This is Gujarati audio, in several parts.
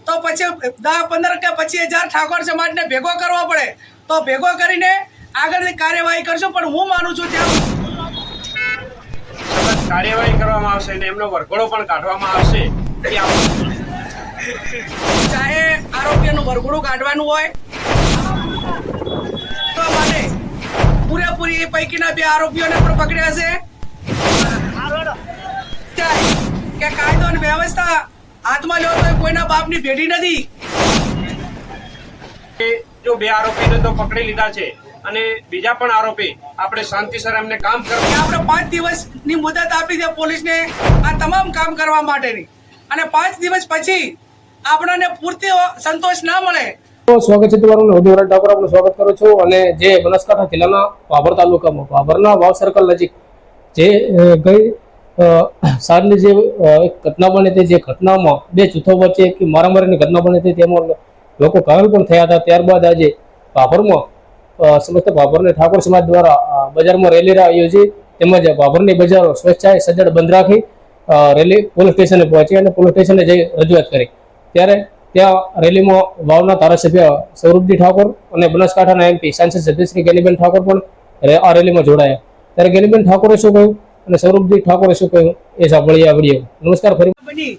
તો પછી 10, 15 કે 25,000 ઠાકોર સમાજને ભેગો કરવો પડે તો ભેગો કરીને આગળની કાર્યવાહી કરશું। પણ હું માનું છું ત્યાં કાર્યવાહી કરવામાં આવશે અને એમનો વરઘોડો પણ કાઢવામાં આવશે। ચાહે આરોપીઓનું વરઘોડું કાઢવાનું હોય તો માટે પૂરેપૂરી એ પૈકીના 2 આરોપીઓને પણ પકડ્યા છે કે કાયદો અને વ્યવસ્થા હાથમાં લ્યો તો કોઈના બાપની ભેડી નથી। જો 2 આરોપીને તો પકડી લીધા છે અને બીજા પણ આરોપી આપણે શાંતિસર એમને કામ કરવા આપણે 5 દિવસની મુદત આપી છે પોલીસને આ તમામ કામ કરવા માટેની અને 5 દિવસ પછી આપણને પૂરતી સંતોષ ના મળે તો સ્વાગત છે તમારું નવજીવન ઠાકોર આપનું સ્વાગત કરું છું। અને જે બનાસકાંઠા જિલ્લાના પાભર તાલુકામાં પાભરના વાવ સર્કલ નજીક જે ગઈ સાલની જે એક ઘટના બની હતી, જે ઘટનામાં 2 જૂથો વચ્ચે એક મારામારીની ઘટના બની હતી, તેમાં લોકો ઘાયલ પણ થયા હતા। ત્યારબાદ આજે પાભરમાં સમસ્ત પાભરની ઠાકોર સમાજ દ્વારા બજારમાં રેલી યોજી તેમજ પાભરની બજારો સ્વેચ્છાએ સજ્જડ બંધ રાખી રેલી પોલીસ સ્ટેશને પહોંચી અને પોલીસ સ્ટેશને જઈ રજૂઆત કરી। ત્યારે ત્યાં રેલીમાં વાવના ધારાસભ્ય સૌરભજી ઠાકોર અને બનાસકાંઠાના MP સાંસદ સભ્ય શ્રી ગેનીબેન ઠાકોર પણ આ રેલીમાં જોડાયા। ત્યારે ગેનીબેન ઠાકોરે શું કહ્યું અને સૌરભજી ઠાકોરે શું કહ્યું એ સાંભળીએ આ વિડીયો। નમસ્કાર ફરી બની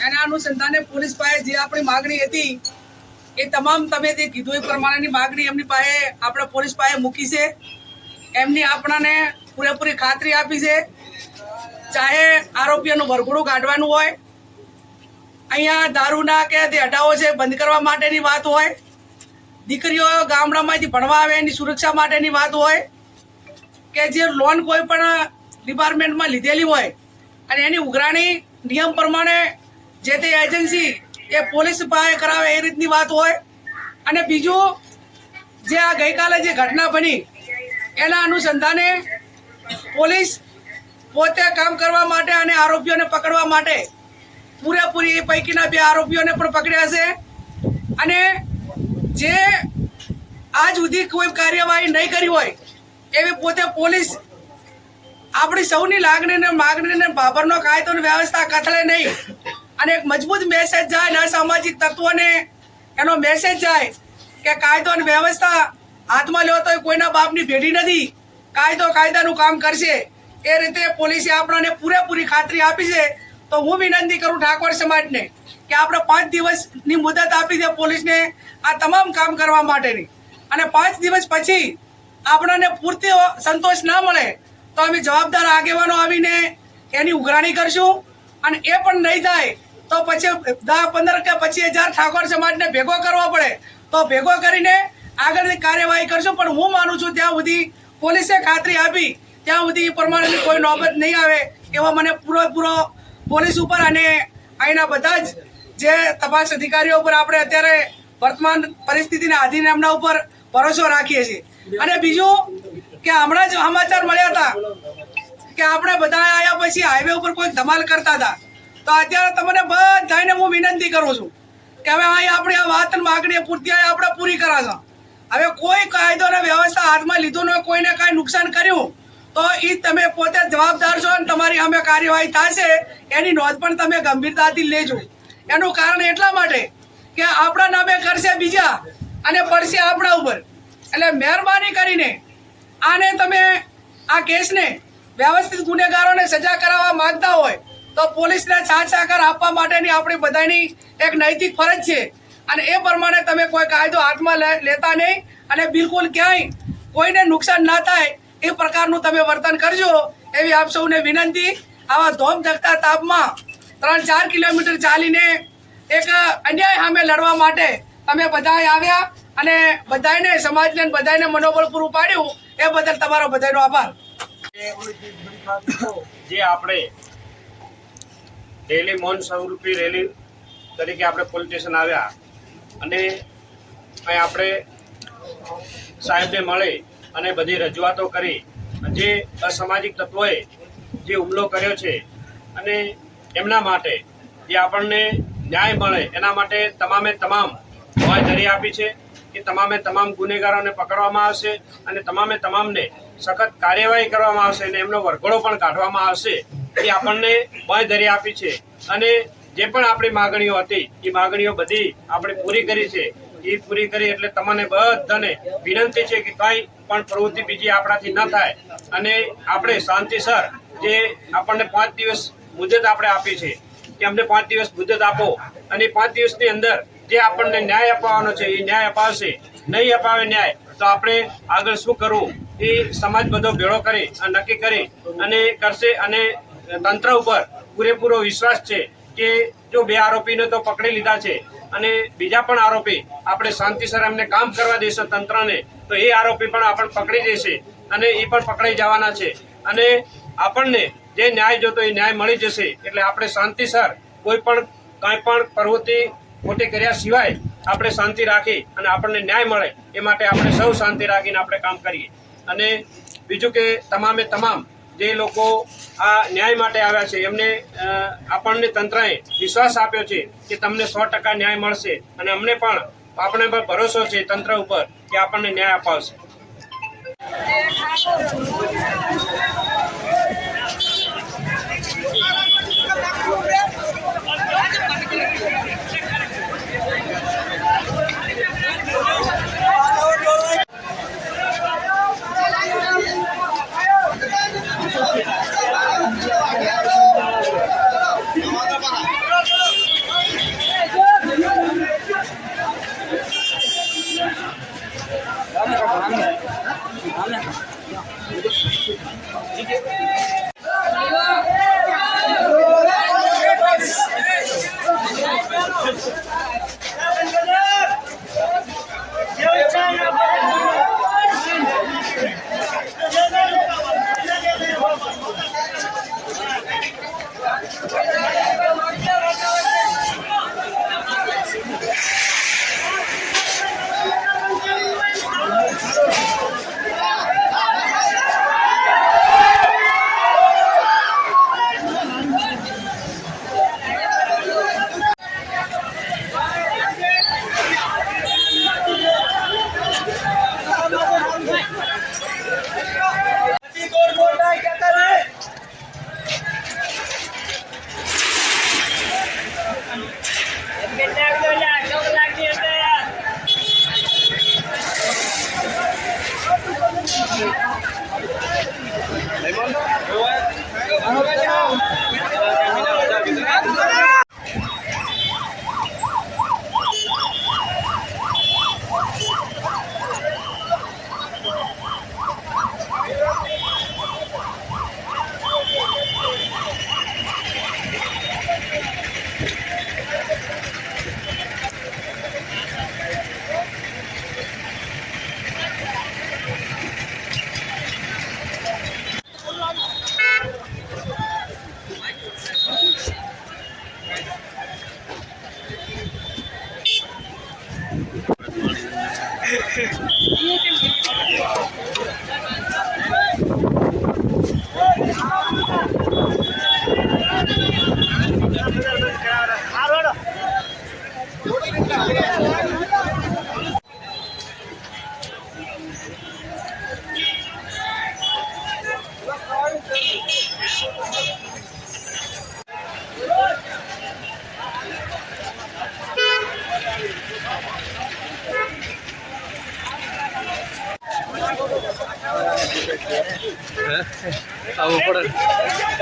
એના અનુસંધાને પોલીસ પાસે જે આપણી માગણી હતી એ તમામ તમે જે કીધું એ પ્રમાણેની માગણી એમની પાસે આપણે પોલીસ પાસે મૂકી છે। એમની આપણને પૂરેપૂરી ખાતરી આપી છે ચાહે આરોપીઓનું વરઘોડું કાઢવાનું હોય, અહીંયા દારૂના કે જે અડાઓ છે બંધ કરવા માટેની વાત હોય, દીકરીઓ ગામડામાંથી ભણવા આવે એની સુરક્ષા માટેની વાત હોય કે જે લોન કોઈ પણ ડિપાર્ટમેન્ટમાં લીધેલી હોય અને એની ઉઘરાણી નિયમ પ્રમાણે જે તે એજન્સી એ પોલીસ પાસે કરાવે એ રીતની વાત હોય। અને બીજું જે આ ગઈકાલે જે ઘટના બની એના અનુસંધાને પોલીસ પોતે કામ કરવા માટે અને આરોપીઓને પકડવા માટે પૂરેપૂરી એ પૈકીના 2 આરોપીઓને પણ પકડ્યા છે અને જે આજ સુધી કોઈ કાર્યવાહી નહીં કરી હોય એવી પોતે પોલીસ આપણી સૌની લાગણીને માગણીને બાબરનો કાયદો અને વ્યવસ્થા કથળે નહીં અને એક મજબૂત મેસેજ જાય ને અસામાજિક તત્વોને એનો મેસેજ જાય કે કાયદો અને વ્યવસ્થા હાથમાં લ્યો તો કોઈના બાપની ભેડી નથી, કાયદો કાયદાનું કામ કરશે એ રીતે પોલીસે આપણને પૂરેપૂરી ખાતરી આપી છે। તો હું વિનંતી કરું ઠાકોર સમાજને કે આપણે 5 દિવસની મુદત આપી છે પોલીસને આ તમામ કામ કરવા માટેની અને 5 દિવસ પછી આપણને પૂરતી સંતોષ ના મળે તો અમે જવાબદાર આગેવાનો આવીને એની ઉઘરાણી કરશું અને એ પણ નહીં થાય તો પછી 10, 15 કે 25,000 ઠાકોર સમાજને ભેગો કરવો પડે તો ભેગો કરીને આગળની કાર્યવાહી કરશું। પણ હું માનું છું ત્યાં સુધી પોલીસે ખાતરી આપી ત્યાં સુધી પ્રમાણેની કોઈ નોબત નહીં આવે એવો મને પૂરો પોલીસ ઉપર અને અહીંના બધા જ જે તપાસ અધિકારીઓ ઉપર આપણે અત્યારે વર્તમાન પરિસ્થિતિના આધીન એમના ઉપર ભરોસો રાખીએ છીએ। અને બીજું કે હમણાં જ સમાચાર મળ્યા હતા કે આપણે બધા આવ્યા પછી હાઈવે ઉપર કોઈ ધમાલ કરતા હતા તો અત્યારે તમને બધાને હું વિનંતી કરું છું કે હવે અહીં આપણી આ વાત માગણી પૂરતી આપણે પૂરી કરાશો। હવે કોઈ કાયદો અને વ્યવસ્થા હાથમાં લીધું ન કોઈને કાંઈ નુકસાન કર્યું તો એ તમે પોતે જવાબદાર છો અને તમારી સામે કાર્યવાહી થશે એની નોંધ પણ તમે ગંભીરતાથી લેજો। એનું કારણ એટલા માટે કે આપણા નામે કરશે બીજા અને પડશે આપણા ઉપર, એટલે મહેરબાની કરીને આને તમે આ કેસને વ્યવસ્થિત ગુનેગારોને સજા કરાવવા માંગતા હોય તો પોલીસને સાથ સહકાર આપવા માટેની આપણી બધાની એક નૈતિક ફરજ છે અને એ પ્રમાણે તમે કોઈ કાયદો હાથમાં લેતા નહીં અને બિલકુલ ક્યાંય કોઈને નુકસાન ના થાય એ પ્રકારનું તમે વર્તન કરજો એવી આપ સૌને વિનંતી। આવા ધોમ ધકતા તાપમાં 3-4 કિલોમીટર ચાલીને એક અન્યાય સામે લડવા માટે તમે બધાએ આવ્યા અને બધાને સમાજને બધાને મનોબળ પૂરું પાડ્યું એ બદલ તમારો બધાનો આભાર। જે આપણે રેલી મૌન સ્વરૂપી રેલી તરીકે આપણે પોલીસ સ્ટેશન આવ્યા અને અહીં આપણે સાહેબને મળી અને બધી રજૂઆતો કરી જે અસામાજિક તત્વોએ જે હુમલો કર્યો છે અને એમના માટે જે આપણને ન્યાય મળે એના માટે તમામે તમામ બાંયધરી આપી છે કે તમામે તમામ ગુનેગારોને પકડવામાં આવશે અને તમામે તમામને સખત કાર્યવાહી કરવામાં આવશે અને એમનો વરઘોડો પણ કાઢવામાં આવશે એ આપણને બાંયધરી આપી છે। અને જે પણ આપણી માગણીઓ હતી એ માગણીઓ બધી આપણે પૂરી કરી છે. એ પૂરી કરી એટલે તમને બધાને વિનંતી છે કે કંઈ પણ પ્રવૃત્તિ બીજી આપણાથી ન થાય અને આપણે શાંતિસર જે આપણને 5 દિવસ મુદત આપણે આપી છે કે અમને 5 દિવસ મુદત આપો અને 5 દિવસની અંદર જે આપણને ન્યાય અપાવવાનો છે એ ન્યાય અપાવશે. નહીં અપાવે ન્યાય તો આપણે આગળ શું કરવું એ સમાજ બધો ભેળો કરી નક્કી કરી અને કરશે. અને તંત્ર ઉપર પૂરેપૂરો વિશ્વાસ છે કે જો 2 આરોપીને તો પકડી લીધા છે અને બીજા પણ આરોપી આપણે શાંતિસર એમને કામ કરવા દેશો તંત્રને તો એ આરોપી પણ આપણને પકડી દેશે અને એ પણ પકડાઈ જવાના છે. અને આપણને જે ન્યાય જોતો એ ન્યાય મળી જશે. એટલે આપણે શાંતિસર કોઈ પણ કાંઈ પણ પ્રવૃત્તિ ખોટી કર્યા સિવાય આપણે શાંતિ રાખી અને આપણને ન્યાય મળે એ માટે આપણે સૌ શાંતિ રાખીને આપણે કામ કરીએ. અને બીજું કે તમામે તમામ જે લોકો આ ન્યાય માટે આવ્યા છે એમને આપણને તંત્રએ વિશ્વાસ આપ્યો છે કે તમને 100% ન્યાય મળશે અને અમને પણ આપણે પર ભરોસો છે તંત્ર ઉપર કે આપણને ન્યાય અપાવશે.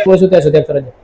શું ત્યાં સુધી ફરજ